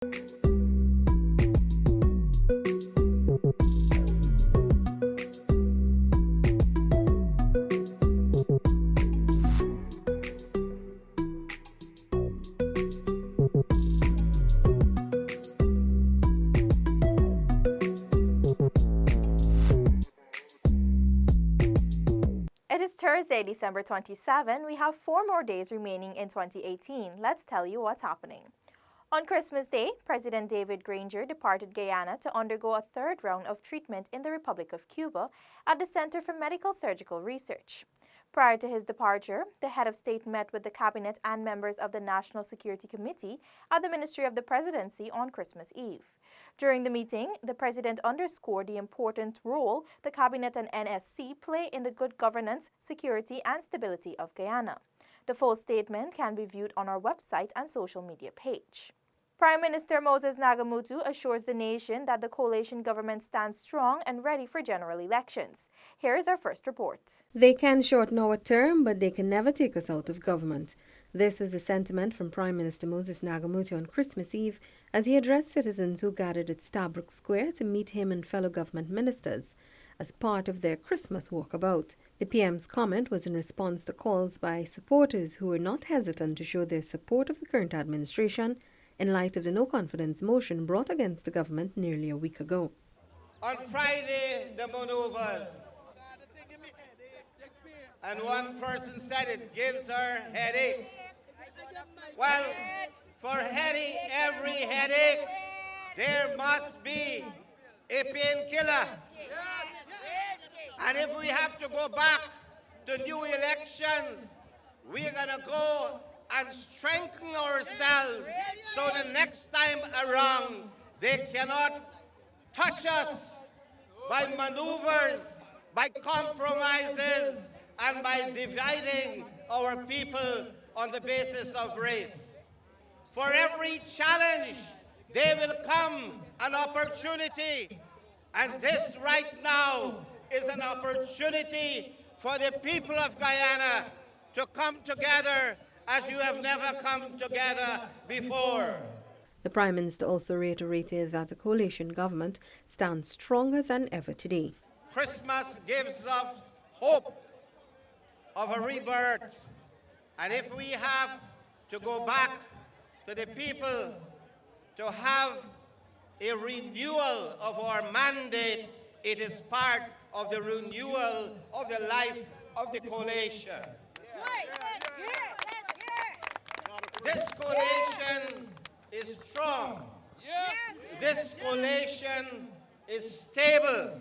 It is Thursday, December 27. We have 4 more days remaining in 2018. Let's tell you what's happening. On Christmas Day, President David Granger departed Guyana to undergo a third round of treatment in the Republic of Cuba at the Center for Medical Surgical Research. Prior to his departure, the head of state met with the cabinet and members of the National Security Committee at the Ministry of the Presidency on Christmas Eve. During the meeting, the president underscored the important role the cabinet and NSC play in the good governance, security, and stability of Guyana. The full statement can be viewed on our website and social media page. Prime Minister Moses Nagamutu assures the nation that the coalition government stands strong and ready for general elections. Here is our first report. They can shorten our term, but they can never take us out of government. This was a sentiment from Prime Minister Moses Nagamutu on Christmas Eve as he addressed citizens who gathered at Starbrook Square to meet him and fellow government ministers as part of their Christmas walkabout. The PM's comment was in response to calls by supporters who were not hesitant to show their support of the current administration in light of the no-confidence motion brought against the government nearly a week ago. On Friday, the maneuvers, and one person said it gives her headache. Well, for every headache, there must be a painkiller. And if we have to go back to new elections, we're going to go and strengthen ourselves so the next time around they cannot touch us by maneuvers, by compromises, and by dividing our people on the basis of race. For every challenge, there will come an opportunity, and this right now is an opportunity for the people of Guyana to come together as you have never come together before. The Prime Minister also reiterated that the coalition government stands stronger than ever today. Christmas gives us hope of a rebirth, and if we have to go back to the people to have a renewal of our mandate, it is part of the renewal of the life of the coalition. This coalition is strong. This coalition is stable.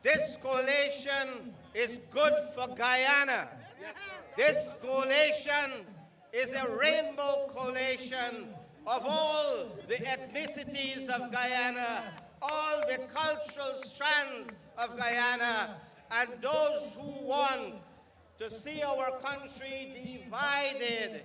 This coalition is good for Guyana. This coalition is a rainbow coalition of all the ethnicities of Guyana, all the cultural strands of Guyana, and those who want to see our country divided,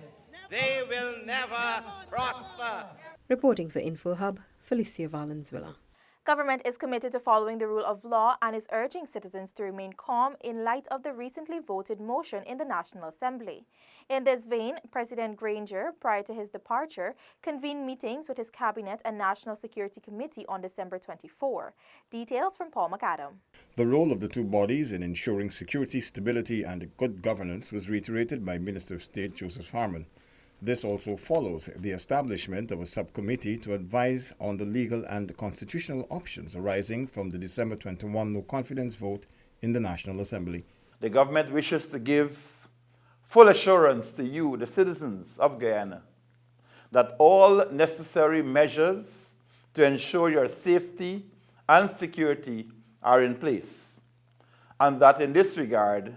they will never prosper. Reporting for InfoHub, Felicia Valenzuela. Government is committed to following the rule of law and is urging citizens to remain calm in light of the recently voted motion in the National Assembly. In this vein, President Granger, prior to his departure, convened meetings with his cabinet and National Security Committee on December 24. Details from Paul McAdam. The role of the two bodies in ensuring security, stability and good governance was reiterated by Minister of State Joseph Harmon. This also follows the establishment of a subcommittee to advise on the legal and constitutional options arising from the December 21 no-confidence vote in the National Assembly. The government wishes to give full assurance to you, the citizens of Guyana, that all necessary measures to ensure your safety and security are in place, and that in this regard,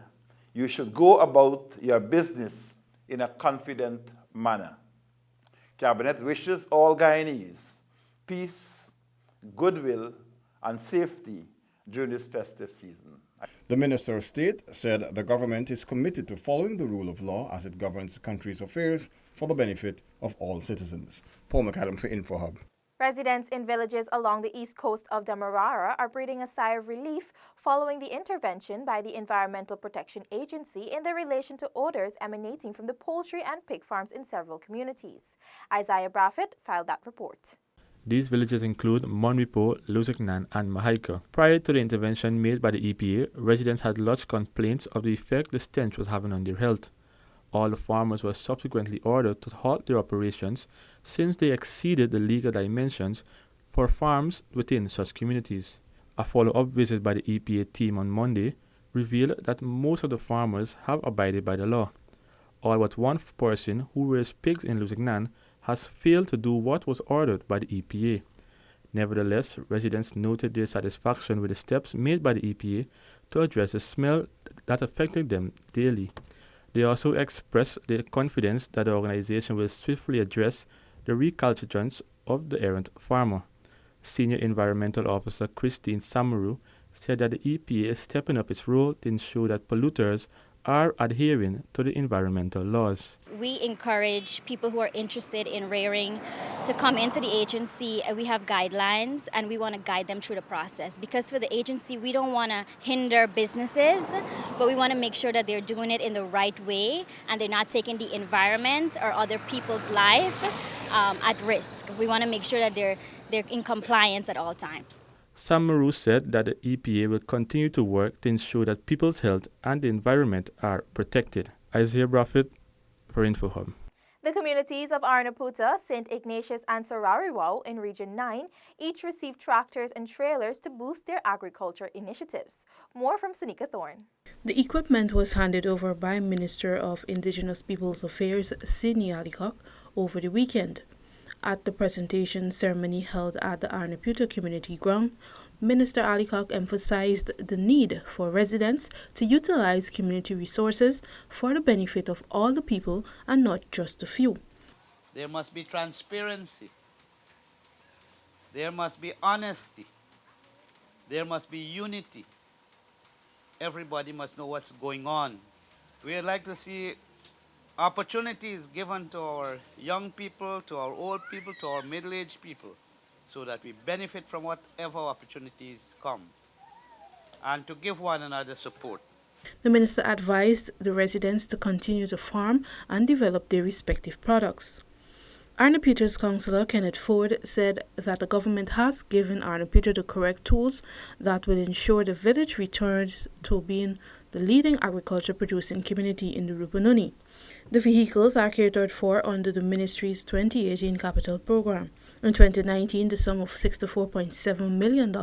you should go about your business in a confident manner. Cabinet wishes all Guyanese peace, goodwill, and safety during this festive season. The Minister of State said the government is committed to following the rule of law as it governs the country's affairs for the benefit of all citizens. Paul McAdam for InfoHub. Residents in villages along the east coast of Demerara are breathing a sigh of relief following the intervention by the Environmental Protection Agency in their relation to odors emanating from the poultry and pig farms in several communities. Isaiah Braffett filed that report. These villages include Monwipo, Luzignan, and Mahaika. Prior to the intervention made by the EPA, residents had lodged complaints of the effect the stench was having on their health. All the farmers were subsequently ordered to halt their operations since they exceeded the legal dimensions for farms within such communities. A follow-up visit by the EPA team on Monday revealed that most of the farmers have abided by the law. All but one person who rears pigs in Luzignan has failed to do what was ordered by the EPA. Nevertheless, residents noted their satisfaction with the steps made by the EPA to address the smell that affected them daily. They also expressed their confidence that the organization will swiftly address the recalcitrance of the errant farmer. Senior Environmental Officer Christine Samaru said that the EPA is stepping up its role to ensure that polluters are adhering to the environmental laws. We encourage people who are interested in rearing to come into the agency. We have guidelines and we want to guide them through the process, because for the agency we don't want to hinder businesses, but we want to make sure that they're doing it in the right way and they're not taking the environment or other people's life at risk. We want to make sure that they're in compliance at all times. Samaru said that the EPA will continue to work to ensure that people's health and the environment are protected. Isaiah Braffett for InfoHub. The communities of Arnaputa, St. Ignatius, and Sarariwao in Region 9 each received tractors and trailers to boost their agriculture initiatives. More from Sanika Thorne. The equipment was handed over by Minister of Indigenous Peoples Affairs Sidney Allicock over the weekend. At the presentation ceremony held at the Arnaputa Community Ground, Minister Allicock emphasized the need for residents to utilize community resources for the benefit of all the people and not just a few. There must be transparency. There must be honesty. There must be unity. Everybody must know what's going on. We'd like to see opportunities given to our young people, to our old people, to our middle-aged people, so that we benefit from whatever opportunities come, and to give one another support. The minister advised the residents to continue to farm and develop their respective products. Arnaputa's councillor Kenneth Ford said that the government has given Arnaputa the correct tools that will ensure the village returns to being the leading agriculture producing community in the Rupununi. The vehicles are catered for under the ministry's 2018 capital program. In 2019, the sum of $64.7 million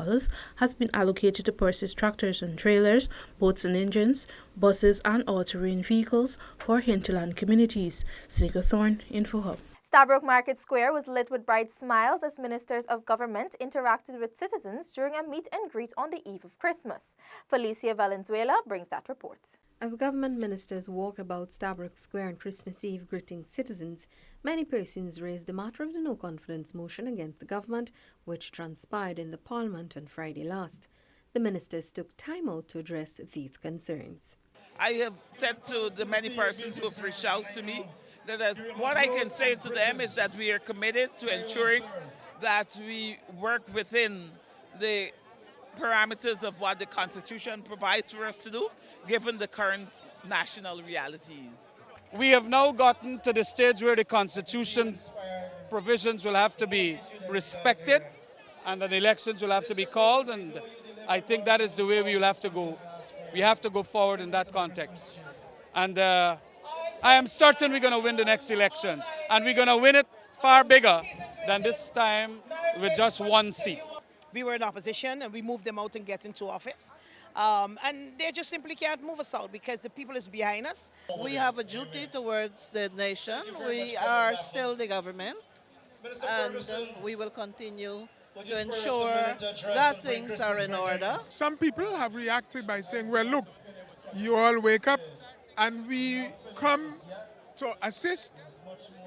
has been allocated to purchase tractors and trailers, boats and engines, buses and all-terrain vehicles for hinterland communities. Sanika Thorne, InfoHub. Stabroek Market Square was lit with bright smiles as ministers of government interacted with citizens during a meet and greet on the eve of Christmas. Felicia Valenzuela brings that report. As government ministers walked about Stabroek Square on Christmas Eve greeting citizens, many persons raised the matter of the no-confidence motion against the government, which transpired in the Parliament on Friday last. The ministers took time out to address these concerns. I have said to the many persons who have reached out to me that what I can say to them is that we are committed to ensuring that we work within the parameters of what the Constitution provides for us to do, given the current national realities. We have now gotten to the stage where the Constitution provisions will have to be respected and that elections will have to be called, and I think that is the way we will have to go. We have to go forward in that context. And I am certain we're going to win the next elections, and we're going to win it far bigger than this time with just one seat. We were in opposition and we moved them out and get into office. And they just simply can't move us out because the people is behind us. We have a duty towards the nation. We are still the government, and we will continue to ensure that things are in order. Some people have reacted by saying, well, look, you all wake up and we come to assist.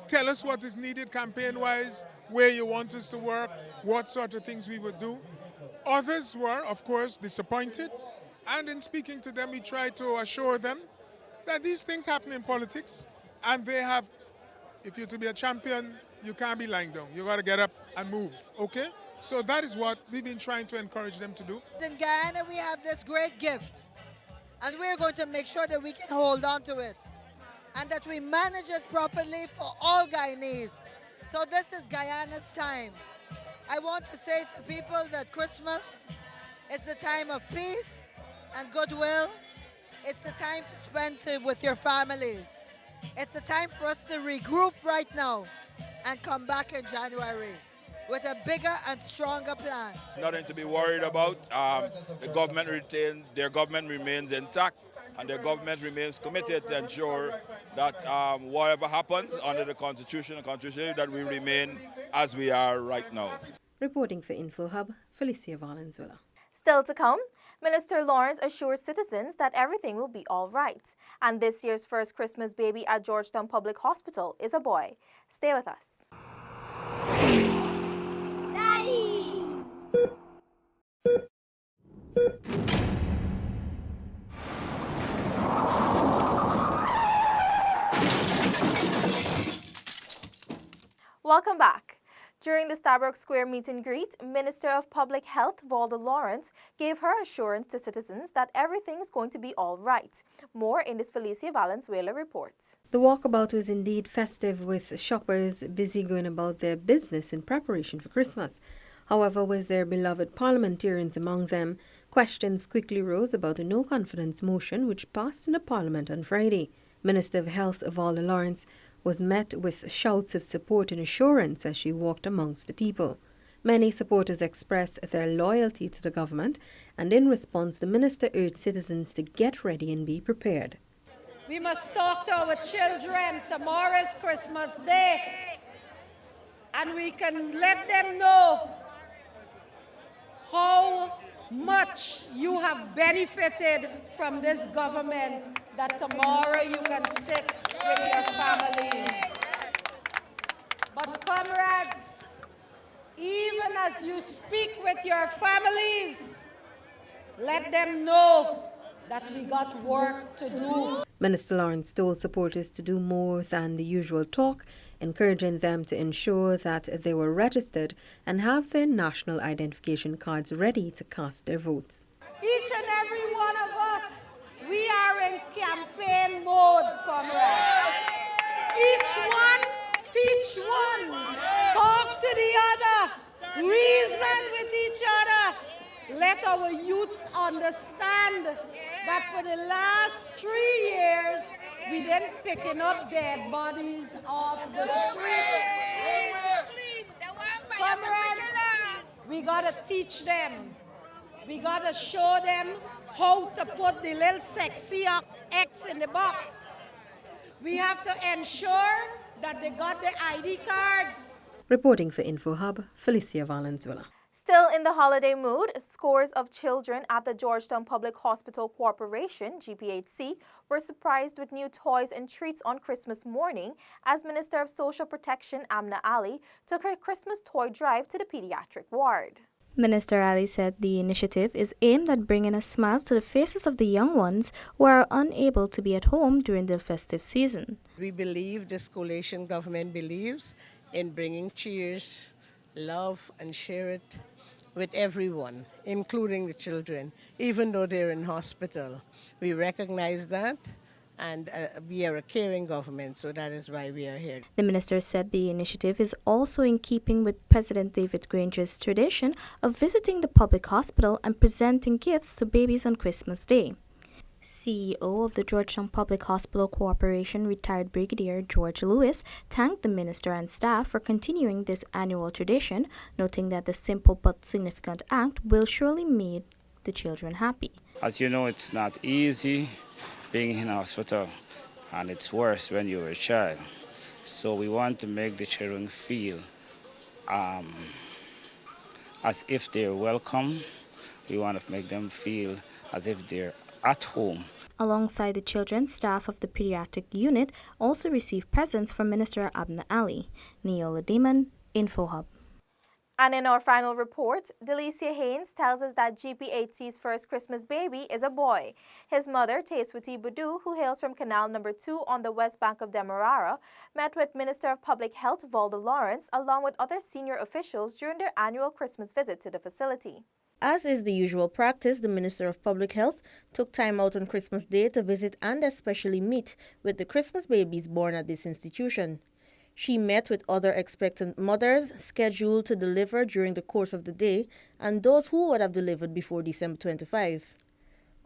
Tell us what is needed campaign-wise, where you want us to work, what sort of things we would do. Others were, of course, disappointed. And in speaking to them, we tried to assure them that these things happen in politics. And they have, if you're to be a champion, you can't be lying down. You got to get up and move, okay? So that is what we've been trying to encourage them to do. In Guyana, we have this great gift, and we're going to make sure that we can hold on to it and that we manage it properly for all Guyanese. So this is Guyana's time. I want to say to people that Christmas is the time of peace and goodwill. It's the time to spend with your families. It's the time for us to regroup right now and come back in January with a bigger and stronger plan. Nothing to be worried about. Their government remains intact, and their government remains committed to ensure that whatever happens under the Constitution that we remain as we are right now. Reporting for InfoHub, Felicia Valenzuela. Still to come, Minister Lawrence assures citizens that everything will be all right. And this year's first Christmas baby at Georgetown Public Hospital is a boy. Stay with us. Welcome back. During the Stabroek Square meet and greet, Minister of Public Health Valda Lawrence gave her assurance to citizens that everything is going to be all right. More in this Felicia Valenzuela report. The walkabout was indeed festive, with shoppers busy going about their business in preparation for Christmas. However, with their beloved parliamentarians among them, questions quickly rose about a no-confidence motion which passed in the Parliament on Friday. Minister of Health Valda Lawrence was met with shouts of support and assurance as she walked amongst the people. Many supporters expressed their loyalty to the government, and in response, the minister urged citizens to get ready and be prepared. We must talk to our children. Tomorrow is Christmas Day, and we can let them know how much you have benefited from this government, that tomorrow you can sit with your families. But comrades, even as you speak with your families, let them know that we got work to do. Minister Lawrence told supporters to do more than the usual talk, encouraging them to ensure that they were registered and have their national identification cards ready to cast their votes. Each and every one of us, we are in campaign mode, comrades. Each one, teach one, talk to the other, reason with each other. Let our youths understand that for the last 3 years, we didn't picking up dead bodies off the street. Comrades, we gotta teach them. We gotta show them how to put the little sexy X in the box. We have to ensure that they got the ID cards. Reporting for InfoHub, Felicia Valenzuela. Still in the holiday mood, scores of children at the Georgetown Public Hospital Corporation, GPHC, were surprised with new toys and treats on Christmas morning as Minister of Social Protection Amna Ali took her Christmas toy drive to the pediatric ward. Minister Ali said the initiative is aimed at bringing a smile to the faces of the young ones who are unable to be at home during the festive season. We believe, this coalition government believes, in bringing cheers, love and share it with everyone, including the children, even though they're in hospital. We recognize that, and we are a caring government, so that is why we are here. The minister said the initiative is also in keeping with President David Granger's tradition of visiting the public hospital and presenting gifts to babies on Christmas Day. CEO of the Georgetown Public Hospital Corporation, retired Brigadier George Lewis, thanked the minister and staff for continuing this annual tradition, noting that the simple but significant act will surely make the children happy. As you know, it's not easy being in a hospital, and it's worse when you're a child. So we want to make the children feel as if they're welcome. We want to make them feel as if they're at home. Alongside the children, staff of the pediatric unit also received presents from Minister Amna Ali. Neola Demon, InfoHub. And in our final report, Delicia Haynes tells us that GPHC's first Christmas baby is a boy. His mother, Teswati Budu, who hails from Canal Number 2 on the west bank of Demerara, met with Minister of Public Health Valda Lawrence along with other senior officials during their annual Christmas visit to the facility. As is the usual practice, the Minister of Public Health took time out on Christmas Day to visit and especially meet with the Christmas babies born at this institution. She met with other expectant mothers scheduled to deliver during the course of the day and those who would have delivered before December 25.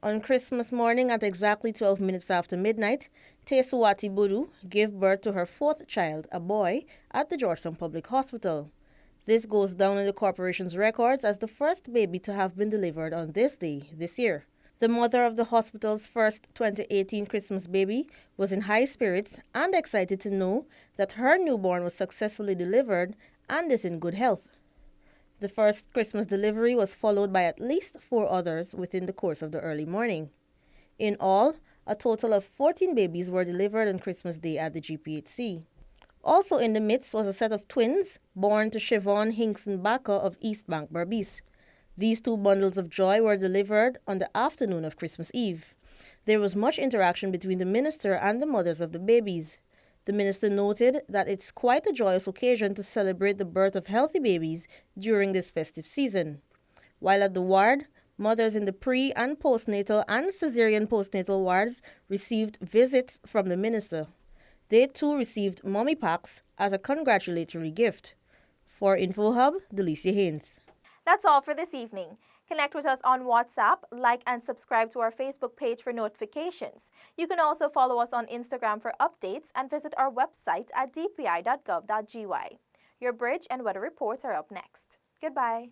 On Christmas morning at exactly 12 minutes after midnight, Teswati Budu gave birth to her fourth child, a boy, at the Georgetown Public Hospital. This goes down in the corporation's records as the first baby to have been delivered on this day this year. The mother of the hospital's first 2018 Christmas baby was in high spirits and excited to know that her newborn was successfully delivered and is in good health. The first Christmas delivery was followed by at least 4 others within the course of the early morning. In all, a total of 14 babies were delivered on Christmas Day at the GPHC. Also in the midst was a set of twins born to Siobhan Hinkson Baca of East Bank, Berbice. These 2 bundles of joy were delivered on the afternoon of Christmas Eve. There was much interaction between the minister and the mothers of the babies. The minister noted that it's quite a joyous occasion to celebrate the birth of healthy babies during this festive season. While at the ward, mothers in the pre- and postnatal and cesarean postnatal wards received visits from the minister. They too received mummy packs as a congratulatory gift. For InfoHub, Delicia Haynes. That's all for this evening. Connect with us on WhatsApp, like and subscribe to our Facebook page for notifications. You can also follow us on Instagram for updates and visit our website at dpi.gov.gy. Your bridge and weather reports are up next. Goodbye.